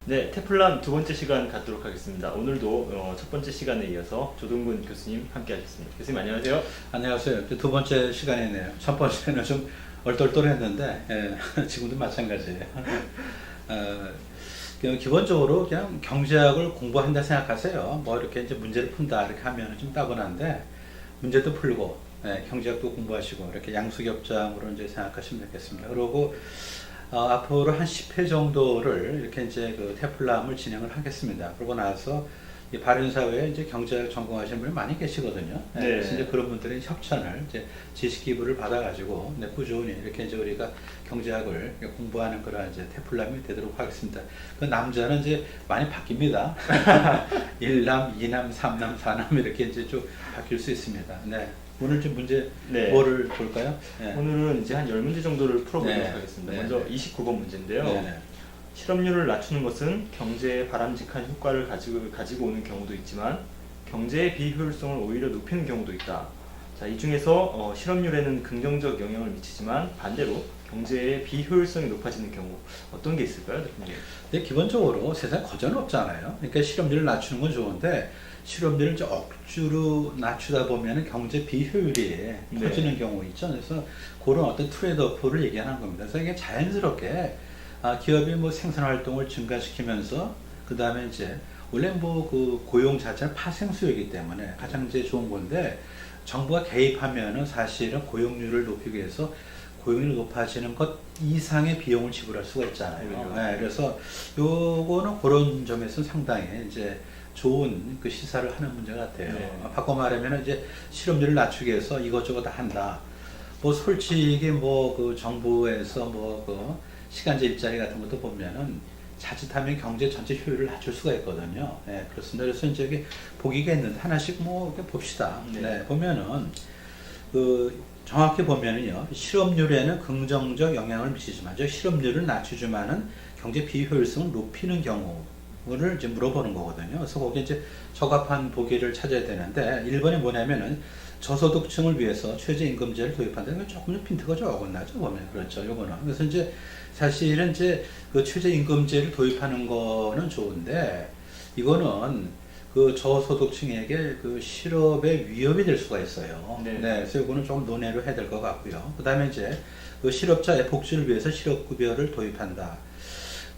네, 테플란 두 번째 시간 갖도록 하겠습니다. 오늘도 첫 번째 시간에 이어서 조동근 교수님 함께 하셨습니다. 교수님 안녕하세요. 안녕하세요. 두 번째 시간이네요. 첫 번째는 좀 얼떨떨했는데 지금도 마찬가지예요. 그냥 기본적으로 그냥 경제학을 공부한다 생각하세요. 뭐 이렇게 이제 문제를 푼다 이렇게 하면 좀 따분한데 문제도 풀고 경제학도 공부하시고 이렇게 양수겹장으로 이제 생각하시면 되겠습니다. 그리고 앞으로 한 10회 정도를 이렇게 이제 그 테플람을 진행을 하겠습니다. 그러고 나서 이 바른사회에 이제 경제학 전공하시는 분이 많이 계시거든요. 네. 그래서 이제 그런 분들이 협찬을 이제 지식 기부를 받아가지고 꾸준히 이렇게 이제 우리가 경제학을 공부하는 그런 이제 테플람이 되도록 하겠습니다. 그 남자는 이제 많이 바뀝니다. 1남, 2남, 3남, 4남 이렇게 이제 좀 바뀔 수 있습니다. 네. 오늘 좀 문제 네. 뭐를 볼까요? 네. 오늘은 이제 한 10문제 정도를 풀어보도록 네. 하겠습니다. 네. 먼저 29번 문제인데요. 네. 실업률을 낮추는 것은 경제에 바람직한 효과를 가지고 오는 경우도 있지만 경제의 비효율성을 오히려 높이는 경우도 있다. 자, 이 중에서 실업률에는 긍정적 영향을 미치지만 반대로 경제의 비효율성이 높아지는 경우 어떤 게 있을까요, 대표님? 근데 기본적으로 세상에 거저는 없잖아요. 그러니까 실업률을 낮추는 건 좋은데 실업률을 이제 억지로 낮추다 보면 경제 비효율이 커지는 경우 있죠. 그래서 그런 어떤 트레이드오프를 얘기하는 겁니다. 그래서 이게 자연스럽게 기업이 뭐 생산 활동을 증가시키면서 그 다음에 이제 원래 뭐 그 고용 자체는 파생 수요이기 때문에 가장 이제 좋은 건데 정부가 개입하면은 사실은 고용률을 높이기 위해서 고용률이 높아지는 것 이상의 비용을 지불할 수가 있잖아요. 네, 그래서 요거는 그런 점에서 상당히 이제 좋은 그 시사를 하는 문제 같아요. 네. 바꿔 말하면 이제 실업률을 낮추기 위해서 이것저것 다 한다. 뭐 솔직히 뭐 그 정부에서 뭐 그 시간제 일자리 같은 것도 보면은 자칫하면 경제 전체 효율을 낮출 수가 있거든요. 네, 그렇습니다. 그래서 이제 여기 보기가 있는데 하나씩 뭐 이렇게 봅시다. 네. 네, 보면은 그 정확히 보면은요, 실업률에는 긍정적 영향을 미치지만, 즉 실업률을 낮추지만은 경제 비효율성을 높이는 경우를 이제 물어보는 거거든요. 그래서 거기에 이제 적합한 보기를 찾아야 되는데, 1번이 뭐냐면은 저소득층을 위해서 최저임금제를 도입한다. 이건 조금 핀트가 조금 나죠, 보면. 그렇죠, 요거는. 그래서 이제 사실은 이제 그 최저임금제를 도입하는 거는 좋은데, 이거는 그 저소득층에게 그 실업의 위협이 될 수가 있어요. 네. 그래서 이거는 좀 논의를 해야 될 것 같고요. 그 다음에 이제 그 실업자의 복지를 위해서 실업급여를 도입한다.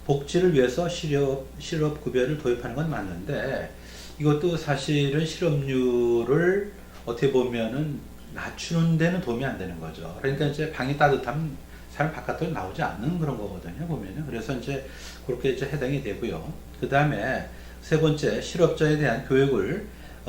복지를 위해서 실업급여를 도입하는 건 맞는데, 이것도 사실은 실업률을 어떻게 보면은 낮추는 데는 도움이 안 되는 거죠. 그러니까 이제 방이 따뜻하면 사람 바깥으로 나오지 않는 그런 거거든요, 보면은. 그래서 이제 그렇게 이제 해당이 되고요. 그 다음에 세 번째, 실업자에 대한 교육을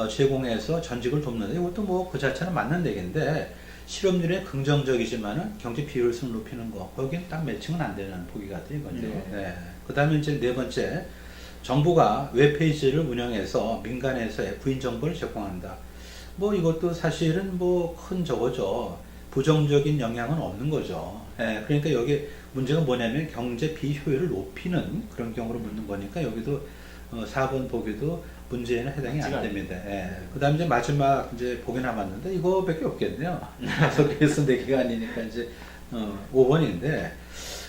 제공해서 전직을 돕는다. 이것도 뭐 그 자체는 맞는 얘기인데, 실업률에 긍정적이지만은 경제 비효율성을 높이는 거, 거기에 딱 매칭은 안 되는 보기 같아요, 이건요. 네. 그 다음에 이제 네 번째, 정부가 웹페이지를 운영해서 민간에서의 구인 정보를 제공한다. 뭐 이것도 사실은 뭐 큰 저거죠. 부정적인 영향은 없는 거죠. 그러니까 여기 문제가 뭐냐면 경제 비효율을 높이는 그런 경우를 묻는 거니까 여기도 4번 보기도 문제에는 해당이 안 됩니다. 그 다음에 이제 마지막 이제 보기 남았는데 이거밖에 없겠네요. 그래서 4개가 아니니까 이제 5번인데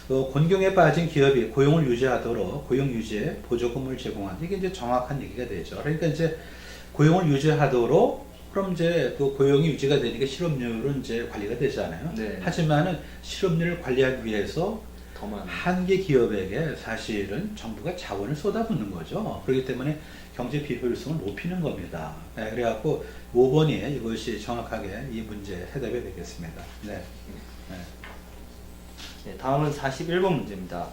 곤경에 빠진 기업이 고용을 유지하도록 고용 유지에 보조금을 제공한다. 이게 이제 정확한 얘기가 되죠. 그러니까 이제 고용을 유지하도록 그럼 이제 그 고용이 유지가 되니까 실업률은 이제 관리가 되잖아요. 네. 하지만은 실업률을 관리하기 위해서 한 개 기업에게 사실은 정부가 자원을 쏟아붓는 거죠. 그렇기 때문에 경제 비효율성을 높이는 겁니다. 그래갖고 5번이 이것이 정확하게 이 문제의 해답이 되겠습니다. 네. 네, 다음은 41번 문제입니다.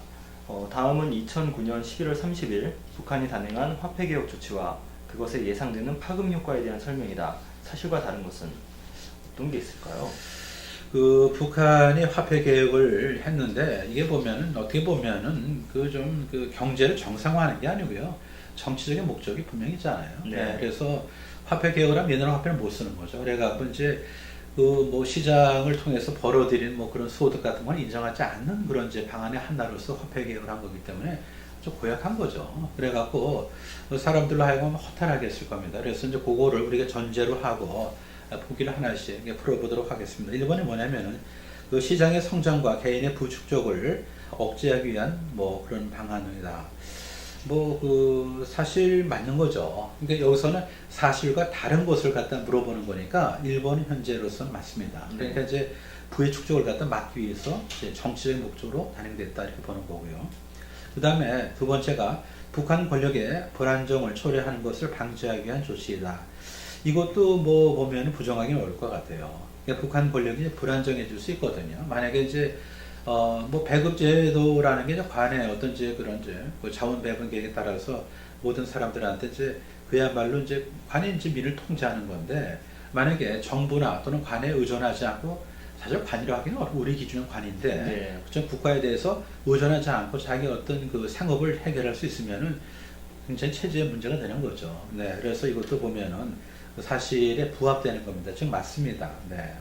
다음은 2009년 11월 30일 북한이 단행한 화폐개혁 조치와 그것에 예상되는 파급 효과에 대한 설명이다. 사실과 다른 것은 어떤 게 있을까요? 그 북한이 화폐 개혁을 했는데 이게 보면은 어떻게 보면은 그 좀 그 경제를 정상화하는 게 아니고요, 정치적인 목적이 분명히 있잖아요. 네. 그래서 화폐 개혁을 하면 얘네는 화폐를 못 쓰는 거죠. 그래갖고 이제 그 뭐 시장을 통해서 벌어들인 뭐 그런 소득 같은 걸 인정하지 않는 그런 이제 방안의 하나로서 화폐 개혁을 한 거기 때문에 좀 고약한 거죠. 그래갖고 사람들로 하여금 허탈하게 했을 겁니다. 그래서 이제 그거를 우리가 전제로 하고 보기를 하나씩 풀어보도록 하겠습니다. 1번이 뭐냐면은 그 시장의 성장과 개인의 부축적을 억제하기 위한 뭐 그런 방안이다. 뭐 그 사실 맞는 거죠. 근데 여기서는 사실과 다른 것을 갖다 물어보는 거니까 1번은 현재로서는 맞습니다. 그러니까 이제 부의 축적을 갖다 막기 위해서 이제 정치적인 목적으로 단행됐다 이렇게 보는 거고요. 그 다음에 두 번째가 북한 권력의 불안정을 초래하는 것을 방지하기 위한 조치이다. 이것도 뭐 보면 부정하기 어려울 것 같아요. 그러니까 북한 권력이 불안정해질 수 있거든요. 만약에 이제 뭐 배급제도라는 게 이제 관의 어떤 이제 그런 이제 그 자원 배분 계획에 따라서 모든 사람들한테 이제 그야말로 이제 관이 이제 민을 통제하는 건데, 만약에 정부나 또는 관에 의존하지 않고, 사실 관이라고 하기는 우리 기준은 관인데 네. 그렇죠? 국가에 대해서 의존하지 않고 자기 어떤 그 생업을 해결할 수 있으면은 굉장히 체제의 문제가 되는 거죠. 네, 그래서 이것도 보면은 사실에 부합되는 겁니다. 즉 맞습니다. 네.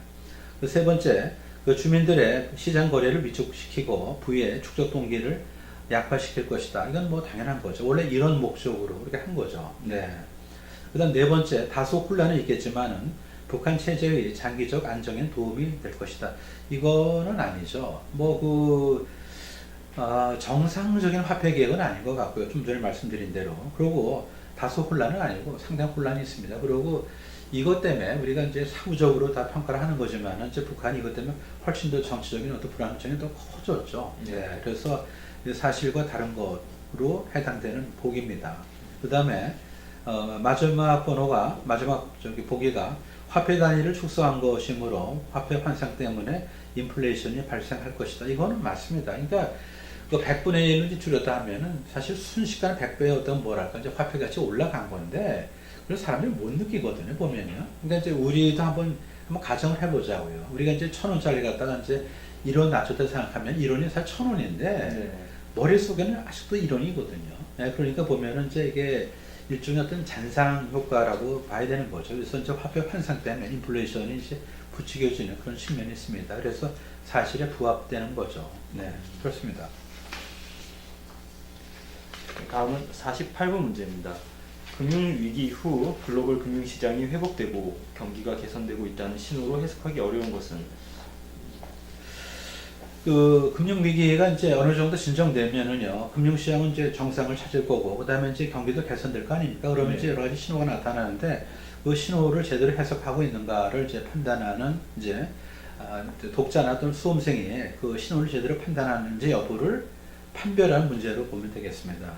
그 세 번째, 그 주민들의 시장 거래를 위축시키고 부의 축적 동기를 약화시킬 것이다. 이건 뭐 당연한 거죠. 원래 이런 목적으로 그렇게 한 거죠. 네. 그다음 네 번째, 다소 혼란은 있겠지만은 북한 체제의 장기적 안정에 도움이 될 것이다. 이거는 아니죠. 정상적인 화폐 계획은 아닌 것 같고요. 좀 전에 말씀드린 대로. 그리고 다소 혼란은 아니고 상당히 혼란이 있습니다. 그리고 이것 때문에 우리가 이제 사후적으로 다 평가를 하는 거지만, 이제 북한이 이것 때문에 훨씬 더 정치적인 어떤 불안정이 더 커졌죠. 네. 그래서 사실과 다른 것으로 해당되는 복입니다. 그 다음에 마지막 보기가 화폐 단위를 축소한 것이므로 화폐 환상 때문에 인플레이션이 발생할 것이다. 이거는 맞습니다. 그러니까 그 100분의 1을 줄였다 하면은 사실 순식간에 100배의 어떤 뭐랄까 이제 화폐 가치 올라간 건데, 그래서 사람들이 못 느끼거든요, 보면요. 그러니까 이제 우리도 한번 가정을 해보자고요. 우리가 이제 1,000원짜리 갖다가 이제 1원 낮췄다 생각하면 1원이 사실 1,000원인데 네. 머릿속에는 아직도 1원이거든요. 네, 그러니까 보면은 이제 이게 일종의 어떤 잔상 효과라고 봐야 되는 거죠. 그래서 이제 화폐 환상 때문에 인플레이션이 이제 부추겨지는 그런 측면이 있습니다. 그래서 사실에 부합되는 거죠. 네, 그렇습니다. 다음은 48번 문제입니다. 금융위기 후 글로벌 금융시장이 회복되고 경기가 개선되고 있다는 신호로 해석하기 어려운 것은? 그 금융위기가 이제 어느 정도 진정되면은요, 금융시장은 이제 정상을 찾을 거고, 그 다음에 이제 경기도 개선될 거 아닙니까? 그러면 네. 이제 여러 가지 신호가 나타나는데, 그 신호를 제대로 해석하고 있는가를 이제 판단하는 이제 독자나 또는 수험생이 그 신호를 제대로 판단하는지 여부를 판별하는 문제로 보면 되겠습니다.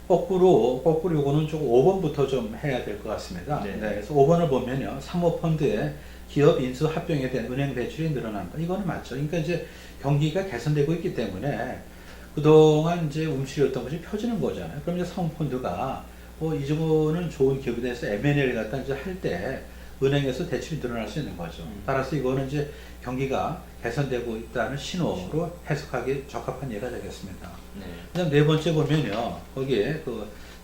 거꾸로 요거는 좀 5번부터 좀 해야 될 것 같습니다. 네. 네, 그래서 5번을 보면요, 사모펀드에 기업 인수 합병에 대한 은행 대출이 늘어난다. 이거는 맞죠. 그러니까 이제 경기가 개선되고 있기 때문에 그동안 이제 움츠렸던 것이 펴지는 거잖아요. 그럼 이제 사모펀드가 이 정도는 좋은 기업에 대해서 M&A를 갖다 이제 할 때 은행에서 대출이 늘어날 수 있는 거죠. 따라서 이거는 이제 경기가 개선되고 있다는 신호로 해석하기 적합한 예가 되겠습니다. 네. 그다음 네 번째 보면요, 거기에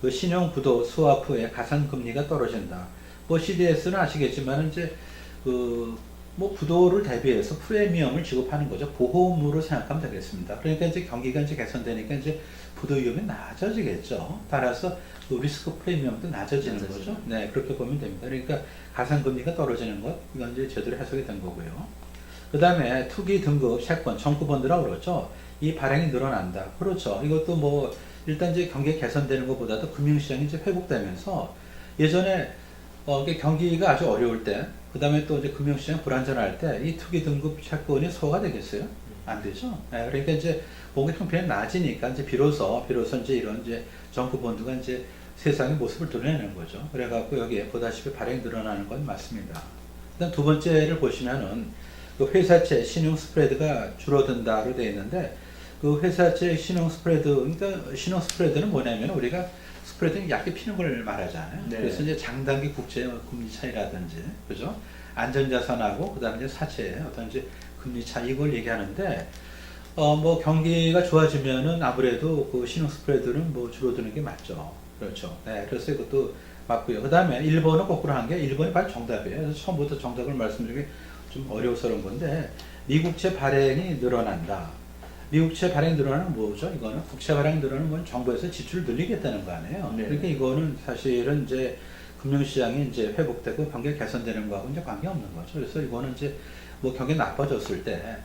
그 신용 부도 스왑 후에 가산 금리가 떨어진다. CDS는 아시겠지만 이제 부도를 대비해서 프리미엄을 지급하는 거죠. 보험으로 생각하면 되겠습니다. 그러니까 이제 경기가 이제 개선되니까 이제 부도 위험이 낮아지겠죠. 따라서 그 리스크 프리미엄도 낮아지는 거죠. 네, 그렇게 보면 됩니다. 그러니까 가산 금리가 떨어지는 것, 이건 이제 제대로 해석이 된 거고요. 그 다음에 투기 등급 채권, 정부본드라고 그러죠. 이 발행이 늘어난다. 그렇죠. 이것도 일단 이제 경기 개선되는 것보다도 금융시장이 이제 회복되면서, 예전에 이게 경기가 아주 어려울 때, 그 다음에 또 이제 금융시장 불안전할 때, 이 투기 등급 채권이 소화가 되겠어요? 안 되죠. 네, 그러니까 이제 뭔가 형편이 나아지니까 이제 비로소 이제 이런 이제 정부본드가 이제 세상의 모습을 드러내는 거죠. 그래갖고 여기에 보다시피 발행이 늘어나는 건 맞습니다. 일단 두 번째를 보시면은 그 회사채 신용 스프레드가 줄어든다로 되어 있는데, 그 회사채 신용 스프레드, 그러니까 신용 스프레드는 뭐냐면 우리가 스프레드는 얇게 피는 걸 말하잖아요. 네. 그래서 이제 장단기 국제 금리 차이라든지, 그죠? 안전자산하고 그다음에 이제 사채의 어떤 이제 금리 차 이걸 얘기하는데, 경기가 좋아지면은 아무래도 그 신용 스프레드는 줄어드는 게 맞죠. 그렇죠. 네, 그래서 이것도 맞고요. 그 다음에 1번은 거꾸로 한 게 1번이 바로 정답이에요. 그래서 처음부터 정답을 말씀드리기 좀 어려워서는 건데, 미국채 발행이 늘어난다. 미국채 발행이 늘어나는 뭐죠? 이거는 국채 발행이 늘어나는 건 정부에서 지출을 늘리겠다는 거 아니에요. 네. 그러니까 이거는 사실은 이제 금융시장이 이제 회복되고 경기가 개선되는 거하고 이제 관계없는 거죠. 그래서 이거는 이제 경기 나빠졌을 때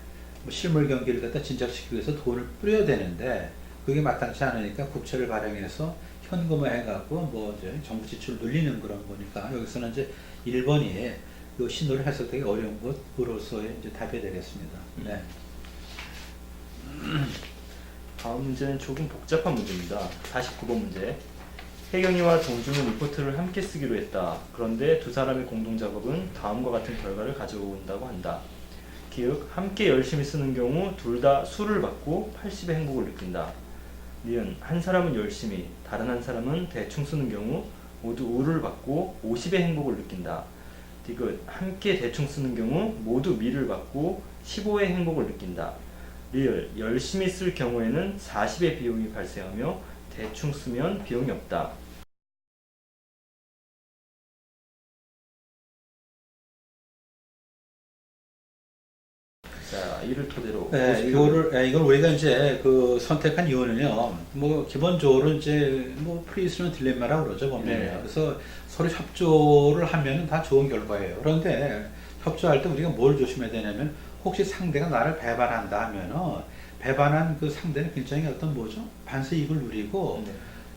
실물 경기를 갖다 진작시키기 위해서 돈을 뿌려야 되는데, 그게 마땅치 않으니까 국채를 발행해서 현금화 해갖고 뭐 이제 정부 지출 늘리는 그런 거니까 여기서는 이제 1번이 이 신호를 해석되기 어려운 것으로서의 이제 답이 되겠습니다. 네. 다음 문제는 조금 복잡한 문제입니다. 49번 문제. 혜경이와 정준은 리포트를 함께 쓰기로 했다. 그런데 두 사람의 공동 작업은 다음과 같은 결과를 가져온다고 한다. 기역, 함께 열심히 쓰는 경우 둘 다 수를 받고 80의 행복을 느낀다. 니은, 한 사람은 열심히, 다른 한 사람은 대충 쓰는 경우 모두 우를 받고 50의 행복을 느낀다. 디귿, 함께 대충 쓰는 경우 모두 미를 받고 15의 행복을 느낀다. 리을, 열심히 쓸 경우에는 40의 비용이 발생하며 대충 쓰면 비용이 없다. 자, 이를 토대로 네, 이걸 우리가 이제 그 선택한 이유는요, 뭐 기본적으로 이제 뭐 프리스는 딜레마라고 그러죠 보면. 네. 그래서 서로 협조를 하면은 다 좋은 결과예요. 그런데 협조할 때 우리가 뭘 조심해야 되냐면 혹시 상대가 나를 배반한다 하면은 배반한 그 상대는 굉장히 어떤 뭐죠? 반사 이익을 누리고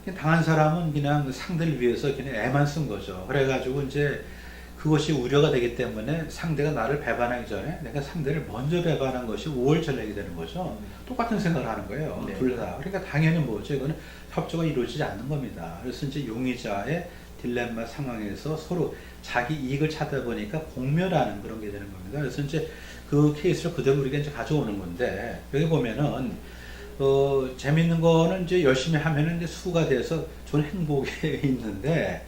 네. 당한 사람은 그냥 상대를 위해서 그냥 애만 쓴 거죠. 그래가지고 이제 그것이 우려가 되기 때문에 상대가 나를 배반하기 전에 내가 상대를 먼저 배반한 것이 우월 전략이 되는 거죠. 똑같은 생각을 하는 거예요. 네. 둘 다. 그러니까 당연히 뭐죠? 이거는 협조가 이루어지지 않는 겁니다. 그래서 이제 용의자의 딜레마 상황에서 서로 자기 이익을 찾다 보니까 공멸하는 그런 게 되는 겁니다. 그래서 이제 그 케이스를 그대로 우리가 이제 가져오는 건데 여기 보면은 재밌는 거는 이제 열심히 하면은 이제 수가 돼서 좋은 행복이 있는데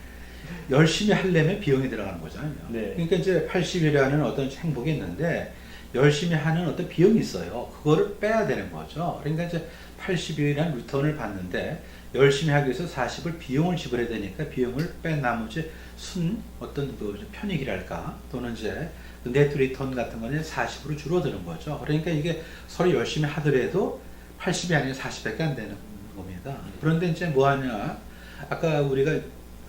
열심히 하려면 비용이 들어가는 거잖아요. 네. 그러니까 이제 80이라는 어떤 행복이 있는데 열심히 하는 어떤 비용이 있어요. 그거를 빼야 되는 거죠. 그러니까 이제 80이라는 리턴을 받는데 열심히 하기 위해서 40을 비용을 지불해야 되니까 비용을 뺀 나머지 순 어떤 그 편익이랄까 또는 이제 그 네트 리턴 같은 거는 40으로 줄어드는 거죠. 그러니까 이게 서로 열심히 하더라도 80이 아니라 40밖에 안 되는 겁니다. 그런데 이제 뭐 하냐? 아까 우리가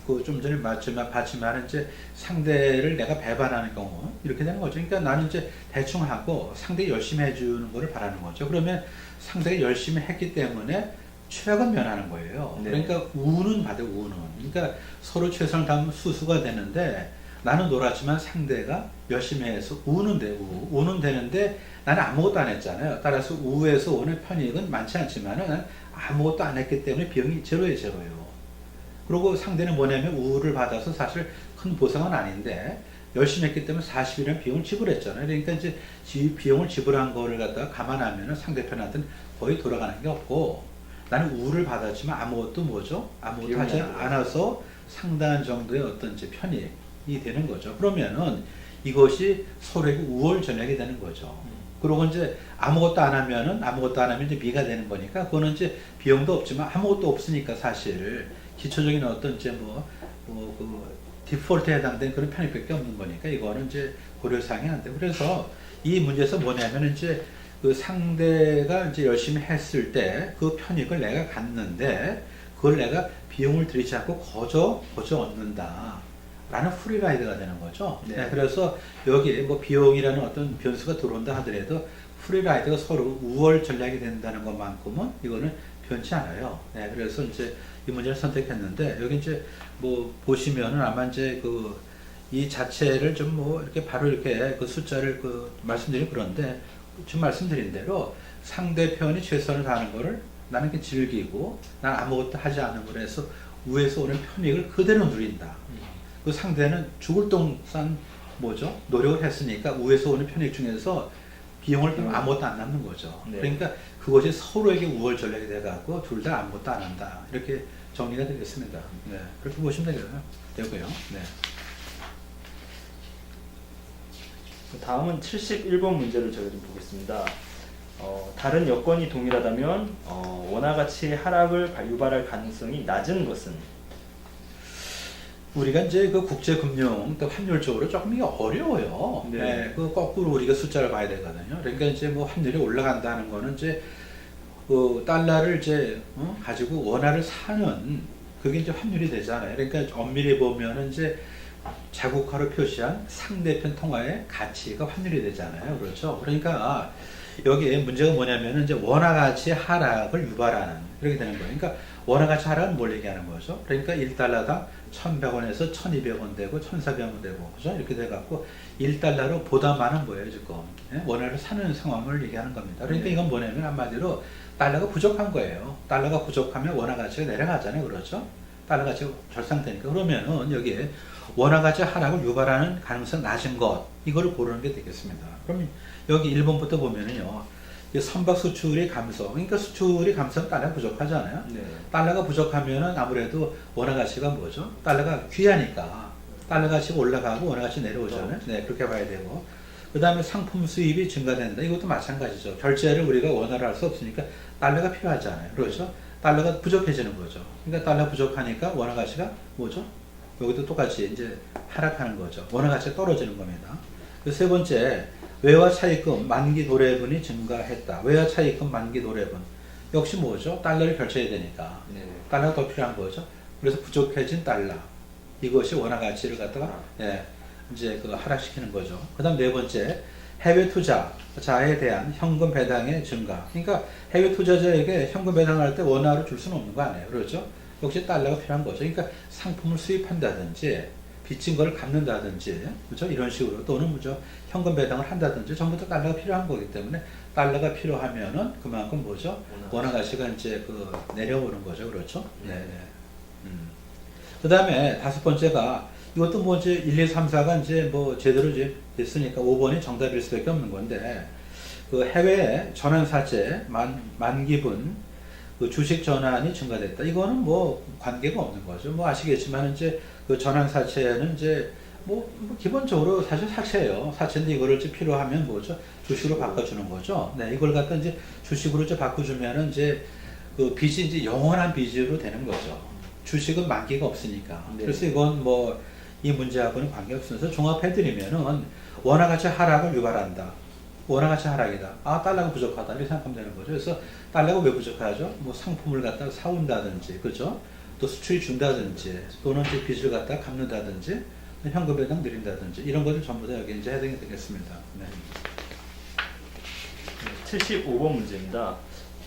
그 좀 전에 봤지만 이제 상대를 내가 배반하는 경우 이렇게 되는 거죠. 그러니까 나는 이제 대충 하고 상대 열심히 해주는 거를 바라는 거죠. 그러면 상대가 열심히 했기 때문에 최악은 면하는 거예요. 네. 그러니까 우는 받아 우는. 그러니까 서로 최선을 다하면 수수가 되는데 나는 놀았지만 상대가 열심히 해서 우는데 우는 되는데 나는 아무것도 안 했잖아요. 따라서 우에서 오는 편익은 많지 않지만은 아무것도 안 했기 때문에 비용이 제로예요. 그리고 상대는 뭐냐면 우를 받아서 사실 큰 보상은 아닌데 열심히 했기 때문에 40이라는 비용을 지불했잖아요. 그러니까 이제 비용을 지불한 거를 갖다가 감안하면 상대편한테는 거의 돌아가는 게 없고 나는 우를 받았지만 아무것도 뭐죠? 아무것도 하지 않아서 상당한 정도의 어떤 이제 편익이 되는 거죠. 그러면은 이것이 서로에게 우월 전략이 되는 거죠. 그리고 이제 아무것도 안 하면 이제 미가 되는 거니까 그거는 이제 비용도 없지만 아무것도 없으니까 사실 기초적인 어떤 이제 그 디폴트에 해당된 그런 편익밖에 없는 거니까 이거는 이제 고려사항이 안 되고 그래서 이 문제에서 뭐냐면 이제 그 상대가 이제 열심히 했을 때 그 편익을 내가 갖는데 그걸 내가 비용을 들이지 않고 거저 얻는다. 라는 프리라이드가 되는 거죠. 네. 네, 그래서 여기 뭐 비용이라는 어떤 변수가 들어온다 하더라도 프리라이드가 서로 우월 전략이 된다는 것만큼은 이거는 변치 않아요. 네, 그래서 이제 이 문제를 선택했는데 여기 이제 뭐 보시면은 아마 이제 그 이 자체를 좀 뭐 이렇게 바로 이렇게 그 숫자를 그 말씀드리면 그런데 지금 말씀드린 대로 상대편이 최선을 다하는 거를 나는 이렇게 즐기고 난 아무것도 하지 않은 거로 해서 우에서 오는 편익을 그대로 누린다. 그 상대는 죽을 똥싼 뭐죠? 노력을 했으니까 우에서 오는 편익 중에서 비용을 빼면 아무것도 안 남는 거죠. 네. 그러니까 그것이 서로에게 우월 전략이 돼갖고 둘 다 아무것도 안 한다. 이렇게 정리가 되겠습니다. 네. 그렇게 보시면 되고요. 네. 다음은 71번 문제를 저희가 좀 보겠습니다. 다른 여건이 동일하다면 원화 가치 하락을 유발할 가능성이 낮은 것은? 우리가 이제 그 국제금융 또 환율적으로 조금 이게 어려워요. 네. 네, 그 거꾸로 우리가 숫자를 봐야 되거든요. 그러니까 이제 뭐 환율이 올라간다는 거는 이제 그 달러를 이제 가지고 원화를 사는 그게 이제 환율이 되잖아요. 그러니까 엄밀히 보면은 이제 자국화로 표시한 상대편 통화의 가치가 환율이 되잖아요. 그렇죠. 그러니까 여기 문제가 뭐냐면은 이제 원화 가치 하락을 유발하는 이렇게 되는 거예요. 그러니까 원화 가치 하락은 뭘 얘기하는 거죠? 그러니까 1달러당 1,100원에서 1,200원 되고 1,400원 되고 그죠? 이렇게 돼 갖고 1달러로 보다 많은 거예요, 지금. 예? 원화를 사는 상황을 얘기하는 겁니다. 그러니까 네. 이건 뭐냐면 한마디로 달러가 부족한 거예요. 달러가 부족하면 원화 가치가 내려가잖아요. 그렇죠? 달러 가치가 절상되니까. 그러면은 여기에 원화 가치 하락을 유발하는 가능성 낮은 것 이거를 고르는 게 되겠습니다. 그럼 여기 1번부터 보면은요. 이 선박 수출이 감소. 그러니까 수출이 감소는 달러가 부족하잖아요. 네. 달러가 부족하면은 아무래도 원화 가치가 뭐죠? 달러가 귀하니까 달러 가치가 올라가고 원화 가치 내려오잖아요. 네, 그렇게 봐야 되고. 그 다음에 상품 수입이 증가된다. 이것도 마찬가지죠. 결제를 우리가 원화로 할 수 없으니까 달러가 필요하잖아요. 그렇죠? 달러가 부족해지는 거죠. 그러니까 달러 부족하니까 원화 가치가 뭐죠? 여기도 똑같이 이제 하락하는 거죠. 원화 가치가 떨어지는 겁니다. 그 세 번째, 외화 차입금 만기 도래분이 증가했다. 외화 차입금 만기 도래분. 역시 뭐죠? 달러를 결제해야 되니까. 네. 달러가 더 필요한 거죠. 그래서 부족해진 달러. 이것이 원화 가치를 갖다가 이제 그 하락시키는 거죠. 그 다음 네 번째, 해외 투자자에 대한 현금 배당의 증가. 그러니까 해외 투자자에게 현금 배당할 때 원화로 줄 수는 없는 거 아니에요. 그렇죠? 역시 달러가 필요한 거죠. 그러니까 상품을 수입한다든지 빚진 거를 갚는다든지 그렇죠? 이런 식으로 또는 뭐죠? 현금 배당을 한다든지 전부 다 달러가 필요한 거기 때문에 달러가 필요하면은 그만큼 뭐죠? 원화 가치가 이제 그 내려오는 거죠. 그렇죠? 네. 그 다음에 다섯 번째가 이것도 뭐 이제 1, 2, 3, 4가 이제 뭐 제대로 이제 됐으니까 5번이 정답일 수밖에 없는 건데 그 해외 전환사채 만기분 그 주식 전환이 증가됐다. 이거는 뭐 관계가 없는 거죠. 뭐 아시겠지만 이제 그 전환사채는 이제 뭐 기본적으로 사실 사채예요. 사채인데 이거를 이제 필요하면 뭐죠? 주식으로 바꿔주는 거죠. 네, 이걸 갖다 이제 주식으로 이제 바꿔주면은 이제 그 빚이 이제 영원한 빚으로 되는 거죠. 주식은 만기가 없으니까. 네. 그래서 이건 뭐 이 문제하고는 관계없어서 종합해드리면은 원화 가치 하락을 유발한다. 원화 가치 하락이다. 아, 달러가 부족하다. 이렇게 생각하면 되는 거죠. 그래서 달러가 왜 부족하죠? 뭐 상품을 갖다가 사온다든지, 그죠? 또 수출이 준다든지, 또는 이제 빚을 갖다가 갚는다든지, 현금 배당 드린다든지, 이런 것들 전부 다 여기 이제 해당이 되겠습니다. 네. 75번 문제입니다.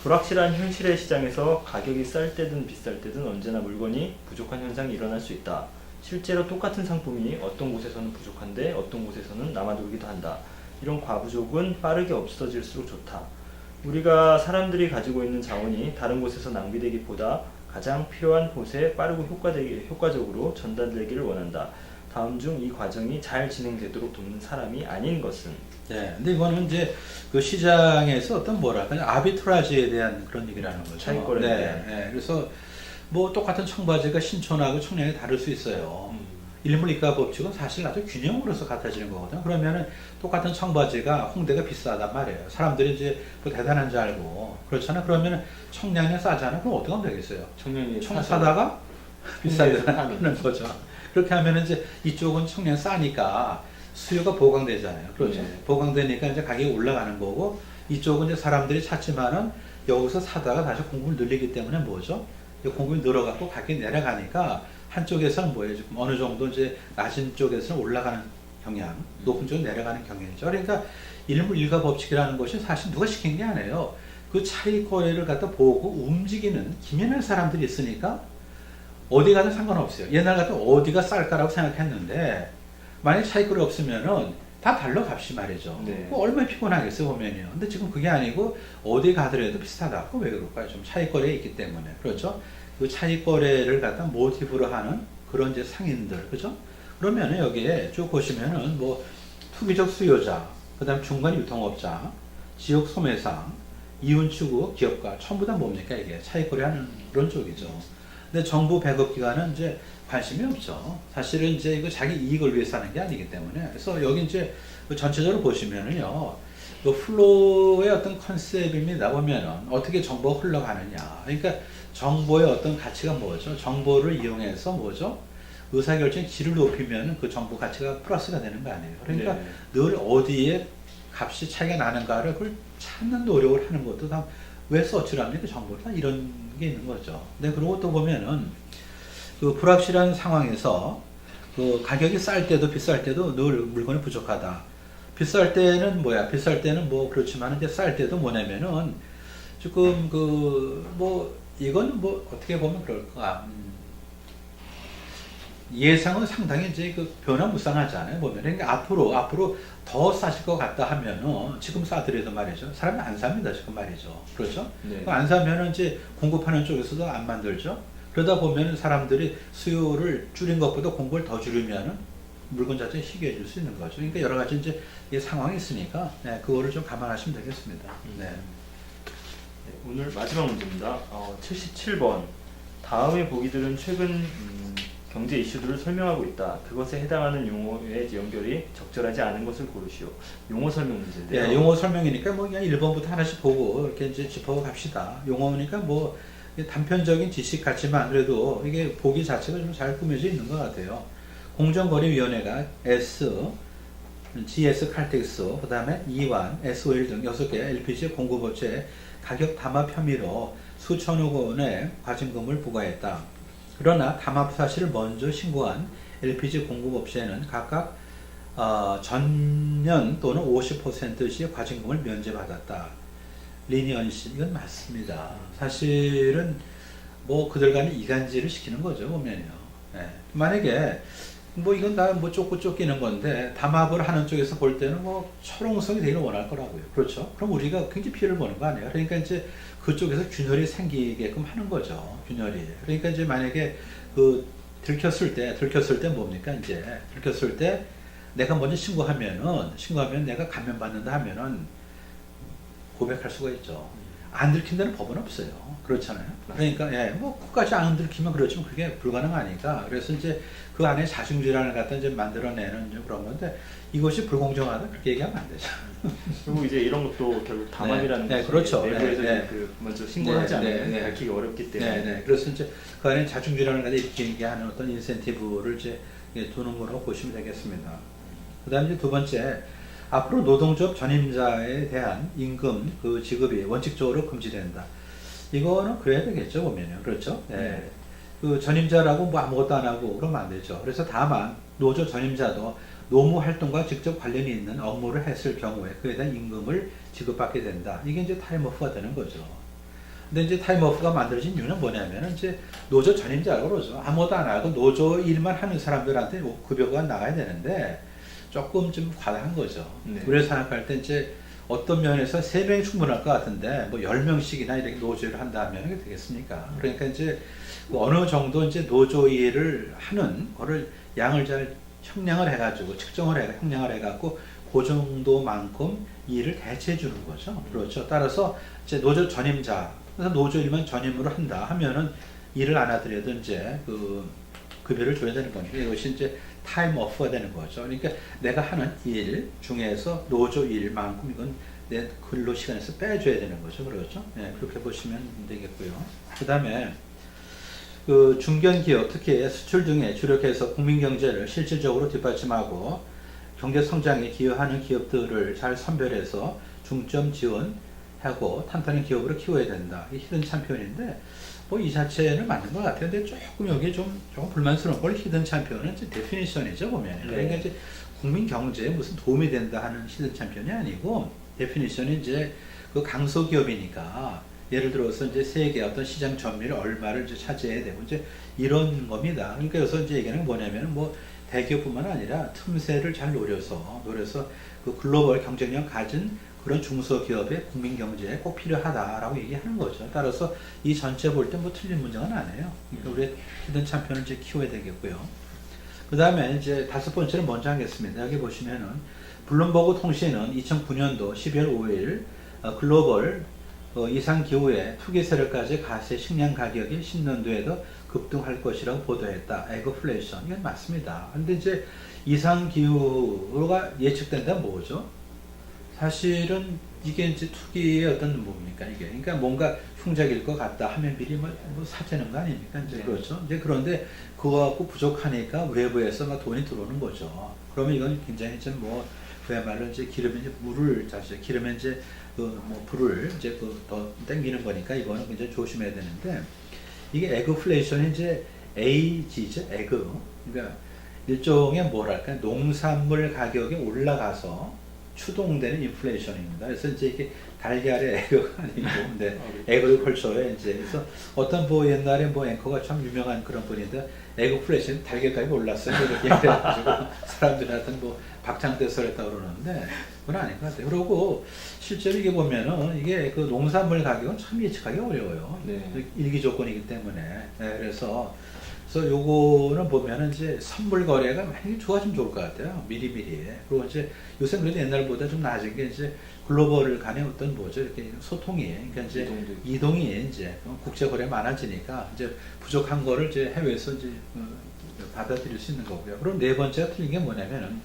불확실한 현실의 시장에서 가격이 쌀 때든 비쌀 때든 언제나 물건이 부족한 현상이 일어날 수 있다. 실제로 똑같은 상품이 어떤 곳에서는 부족한데 어떤 곳에서는 남아돌기도 한다. 이런 과부족은 빠르게 없어질수록 좋다. 우리가 사람들이 가지고 있는 자원이 다른 곳에서 낭비되기보다 가장 필요한 곳에 빠르고 효과적으로 전달되기를 원한다. 다음 중 이 과정이 잘 진행되도록 돕는 사람이 아닌 것은? 네, 근데 이거는 이제 그 시장에서 어떤 뭐랄까 아비트라지에 대한 그런 얘기라는 거죠. 차익거래에 대한. 네, 그래서 뭐 똑같은 청바지가 신촌하고 청량이 다를 수 있어요. 일물이가 법칙은 사실 아주 균형으로서 같아지는 거거든요. 그러면은 똑같은 청바지가 홍대가 비싸단 말이에요. 사람들이 이제 뭐 대단한 줄 알고 그렇잖아. 그러면은 청량이 싸잖아. 그럼 어떻게 하면 되겠어요? 청년이 청 사다가 비싼 데 파는 파는 거죠. 그렇게 하면은 이제 이쪽은 청량 싸니까 수요가 보강되잖아요. 그렇죠. 네. 보강되니까 이제 가격이 올라가는 거고 이쪽은 이제 사람들이 찾지만은 여기서 사다가 다시 공급을 늘리기 때문에 뭐죠? 공급이 늘어가고 가격이 내려가니까 한쪽에서는 뭐예요? 지금 어느 정도 이제 낮은 쪽에서는 올라가는 경향, 높은 쪽은 내려가는 경향이죠. 그러니까 일물일가 법칙이라는 것이 사실 누가 시킨 게 아니에요. 그 차익 거래를 갖다 보고 움직이는 기민한 사람들이 있으니까 어디 가도 상관없어요. 옛날 같으면 어디가 쌀까라고 생각했는데 만약 차익 거래 없으면은 다 달러 값이 말이죠. 네. 얼마나 피곤하겠어요 보면요. 근데 지금 그게 아니고 어디 가더라도 비슷하다. 그 왜 그럴까요? 좀 차익 거래에 있기 때문에 그렇죠. 그 차익 거래를 갖다 모티브로 하는 그런 이제 상인들, 그죠? 그러면은 여기에 쭉 보시면은 뭐 투기적 수요자, 그다음 중간 유통업자, 지역 소매상, 이윤 추구 기업가 전부 다 뭡니까 이게 차익 거래하는 그런 쪽이죠. 근데 정부 배급 기관은 이제 관심이 없죠. 사실은 이제 이거 자기 이익을 위해서 하는 게 아니기 때문에. 그래서 여기 이제 그 전체적으로 보시면은요, 그 플로우의 어떤 컨셉입니다. 보면은 어떻게 정보가 흘러가느냐. 그러니까 정보의 어떤 가치가 뭐죠? 정보를 이용해서 뭐죠? 의사결정 질을 높이면 그 정보 가치가 플러스가 되는 거 아니에요. 그러니까 네. 늘 어디에 값이 차이가 나는가를 그걸 찾는 노력을 하는 것도 다 왜 서치랍니까? 정보를 다 이런 게 있는 거죠. 근데 그러고 또 보면은 그 불확실한 상황에서 그 가격이 쌀 때도 비쌀 때도 늘 물건이 부족하다. 비쌀 때는 뭐야? 비쌀 때는 뭐 그렇지만 이제 쌀 때도 뭐냐면은 지금 그 뭐 이건 뭐 어떻게 보면 그럴까? 예상은 상당히 이제 그 변화무쌍하잖아요. 보면 그러니까 앞으로 더 싸질 것 같다 하면은 지금 싸더라도 말이죠. 사람이 안 삽니다. 지금 말이죠. 그렇죠? 네. 안 사면은 이제 공급하는 쪽에서도 안 만들죠. 그러다 보면 사람들이 수요를 줄인 것보다 공급을 더 줄이면은 물건 자체가 희귀해질 수 있는 거죠. 그러니까 여러 가지 이제 이 상황이 있으니까 네, 그거를 좀 감안하시면 되겠습니다. 네. 네, 오늘 마지막 문제입니다. 77번. 다음의 보기들은 최근 경제 이슈들을 설명하고 있다. 그것에 해당하는 용어의 연결이 적절하지 않은 것을 고르시오. 용어 설명 문제인데요. 네, 용어 설명이니까 뭐 그냥 1번부터 하나씩 보고 이렇게 이제 짚어갑시다. 용어니까 뭐 단편적인 지식 같지만 그래도 이게 보기 자체가 좀 잘 꾸며져 있는 것 같아요. 공정거래위원회가 GS 칼텍스, 그 다음에 이완, SOL 등 6개 LPG 공급업체에 가격 담합 혐의로 수천억 원의 과징금을 부과했다. 그러나 담합 사실을 먼저 신고한 LPG 공급업체는 각각 전년 또는 50%씩 과징금을 면제받았다. 리니언시, 이건 맞습니다. 사실은 뭐 그들 간에 이간질을 시키는 거죠, 보면요. 예. 만약에 뭐 이건 다 뭐 쫓기는 건데 담합을 하는 쪽에서 볼 때는 뭐 철옹성이 되기를 원할 거라고요. 그렇죠? 그럼 우리가 굉장히 피해를 보는 거 아니에요? 그러니까 이제 그쪽에서 균열이 생기게끔 하는 거죠. 균열이. 그러니까 이제 만약에 그 들켰을 때 뭡니까? 이제 들켰을 때 내가 먼저 신고하면 내가 감면받는다 하면은 고백할 수가 있죠. 안 들킨 데는 법은 없어요. 그렇잖아요. 그러니까 예, 뭐 끝까지 안 들키면 그렇지만 그게 불가능하니까. 그래서 이제 그 안에 자중질환을 갖다 이제 만들어내는 그런 건데 이것이 불공정하다 그렇게 얘기하면 안 되죠. 그리고 이제 이런 것도 결국 담합이라는 네, 것이 그렇죠. 내부에서 네, 네. 그 먼저 신고를 하지 않으면 네. 밝히기 어렵기 때문에. 네. 그래서 이제 그 안에 자중질환을 갖다 일으키게 하는 어떤 인센티브를 이제 두는 거라고 보시면 되겠습니다. 그다음에 이제 두 번째. 앞으로 노동조합 전임자에 대한 임금 그 지급이 원칙적으로 금지된다. 이거는 그래야 되겠죠, 보면요. 그렇죠? 네. 그 전임자라고 뭐 아무것도 안 하고 그러면 안 되죠. 그래서 다만 노조 전임자도 노무 활동과 직접 관련이 있는 업무를 했을 경우에 그에 대한 임금을 지급받게 된다. 이게 이제 타임오프가 되는 거죠. 근데 이제 타임오프가 만들어진 이유는 뭐냐면 이제 노조 전임자라고 그러죠. 아무것도 안 하고 노조 일만 하는 사람들한테 급여가 나가야 되는데 조금 좀 과다한 거죠. 네. 우리가 생각할 때 이제 어떤 면에서 3명이 충분할 것 같은데 뭐 10명씩이나 이렇게 노조를 한다면 이게 되겠습니까? 그러니까 이제 어느 정도 이제 노조 일을 하는 거를 양을 잘 형량을 해가지고 형량을 해갖고 그 정도만큼 일을 대체해 주는 거죠. 그렇죠. 따라서 이제 노조 전임자, 그래서 노조 일만 전임으로 한다 하면은 일을 안 하더라도 이제 그 급여를 줘야 되는 거니까 이것이 이제 타임 오프가 되는 거죠. 그러니까 내가 하는 일 중에서 노조 일만큼 이건 내 근로 시간에서 빼줘야 되는 거죠. 그렇죠? 네, 그렇게 보시면 되겠고요. 그 다음에 그 중견기업, 특히 수출 등에 주력해서 국민 경제를 실질적으로 뒷받침하고 경제 성장에 기여하는 기업들을 잘 선별해서 중점 지원하고 탄탄한 기업으로 키워야 된다. 이게 히든 챔피언인데 뭐 이 자체는 맞는 것 같아요. 근데 조금 여기 조금 불만스러운 걸 히든 챔피언은 이제 데피니션이죠, 보면. 네. 그러니까 이제 국민 경제에 무슨 도움이 된다 하는 히든 챔피언이 아니고 데피니션이 이제 그 강소 기업이니까 예를 들어서 이제 세계 어떤 시장 점유율 얼마를 이제 차지해야 되고 이제 이런 겁니다. 그러니까 여기서 이제 얘기하는 게 뭐냐면 뭐 대기업뿐만 아니라 틈새를 잘 노려서 그 글로벌 경쟁력 가진 그런 중소기업의 국민 경제에 꼭 필요하다라고 얘기하는 거죠. 따라서 이 전체 볼 때 뭐 틀린 문제는 아니에요. 그러니까 우리 히든 챔피언을 이제 키워야 되겠고요. 그 다음에 이제 다섯 번째는 먼저 하겠습니다. 여기 보시면은 블룸버그 통신은 2009년도 12월 5일 글로벌 이상 기후에 투기 세력까지 가세 식량 가격이 신년도에도 급등할 것이라고 보도했다. 에그플레이션. 이건 맞습니다. 근데 이제 이상 기후가 예측된다 뭐죠? 사실은 이게 이제 투기의 어떤 뭡니까 이게 그러니까 뭔가 흉작일 것 같다 하면 미리 뭐 사재는 거 아닙니까 이제 네. 그렇죠 이제 그런데 그거 갖고 부족하니까 외부에서 막 돈이 들어오는 거죠. 그러면 이건 굉장히 좀 뭐 그야말로 이제 기름에 이제 물을 자주 기름에 이제 그 뭐 불을 이제 그 더 땡기는 거니까 이거는 굉장히 조심해야 되는데 이게 에그플레이션이 이제 Ag죠 에그 그러니까 일종의 뭐랄까 농산물 가격이 올라가서 추동되는 인플레이션입니다. 그래서 이제 이게 달걀의 에그가 아니고, 네, 그렇죠. 에그리컬처에 이제 그래서 어떤 뭐 옛날에 뭐 앵커가 참 유명한 그런 분인데 에그플레이션 달걀값이 올랐어요. 이렇게 해가지고 사람들이 하여튼 뭐 박장대소했다고 그러는데 그건 아닌 것 같아요. 그리고 실제로 이게 보면은 이게 그 농산물 가격은 참 예측하기 어려워요. 네. 일기 조건이기 때문에. 네, 그래서 요거는 보면은 이제 선물 거래가 많이 좋아지면 좋을 것 같아요. 미리미리. 그리고 이제 요새 그래도 옛날보다 좀 나아진 게 이제 글로벌 간의 어떤 뭐죠 이렇게 소통이, 그러니까 이제 이동도 있고. 이동이 이제 국제 거래 많아지니까 이제 부족한 거를 이제 해외에서 이제 받아들일 수 있는 거고요. 그럼 네 번째가 틀린 게 뭐냐면은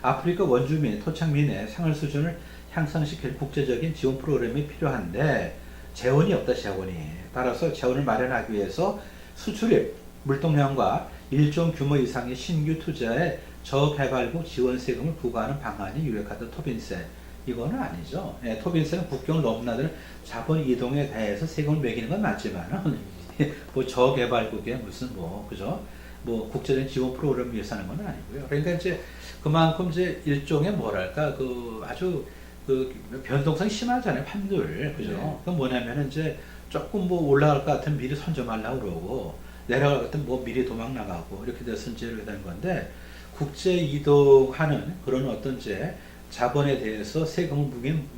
아프리카 원주민, 토착민의 생활 수준을 향상시킬 국제적인 지원 프로그램이 필요한데 재원이 없다, 재원이. 따라서 재원을 마련하기 위해서 수출입, 물동량과 일정 규모 이상의 신규 투자에 저개발국 지원 세금을 부과하는 방안이 유력하다. 토빈세. 이거는 아니죠. 예, 토빈세는 국경을 넘나드는 자본 이동에 대해서 세금을 매기는 건 맞지만은 뭐 저개발국에 무슨 뭐 그죠? 뭐 국제적인 지원 프로그램을 위해서 하는 건 아니고요. 그러니까 이제 그만큼 이제 일종의 뭐랄까 그 아주 그 변동성이 심하잖아요. 환율 그죠? 네. 그건 뭐냐면은 이제 조금 뭐 올라갈 것 같으면 미리 선점하려고 그러고 내려갈 것 같으면 뭐 미리 도망 나가고 이렇게 돼서 이제 이렇게 되는 건데 국제 이동하는 그런 어떤 이제 자본에 대해서 세금을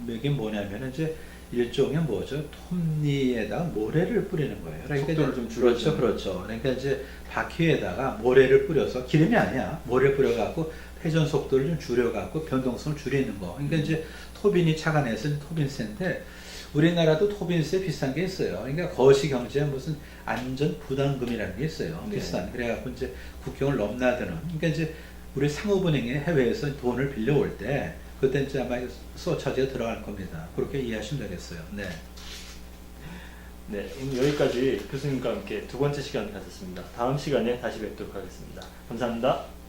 매긴 뭐냐면은 이제 일종의 뭐죠? 톱니에다가 모래를 뿌리는 거예요. 그러니까 속도를 이제 좀 그렇죠, 줄여주는. 그렇죠. 그러니까 이제 바퀴에다가 모래를 뿌려서 기름이 아니야. 모래를 뿌려갖고 회전 속도를 좀 줄여갖고 변동성을 줄이는 거. 그러니까 이제 토빈이 착안해서 토빈세인데 우리나라도 토빈세 비싼 게 있어요. 그러니까 거시경제 무슨 안전 부담금이라는 게 있어요. 네. 비싼. 그래갖고 이제 국경을 넘나드는. 그러니까 이제 우리 상업은행에 해외에서 돈을 빌려올 때 그때 이제 아마 서차지가 들어갈 겁니다. 그렇게 이해하시면 되겠어요. 네. 네, 오늘 여기까지 교수님과 함께 두 번째 시간을 가졌습니다. 다음 시간에 다시 뵙도록 하겠습니다. 감사합니다.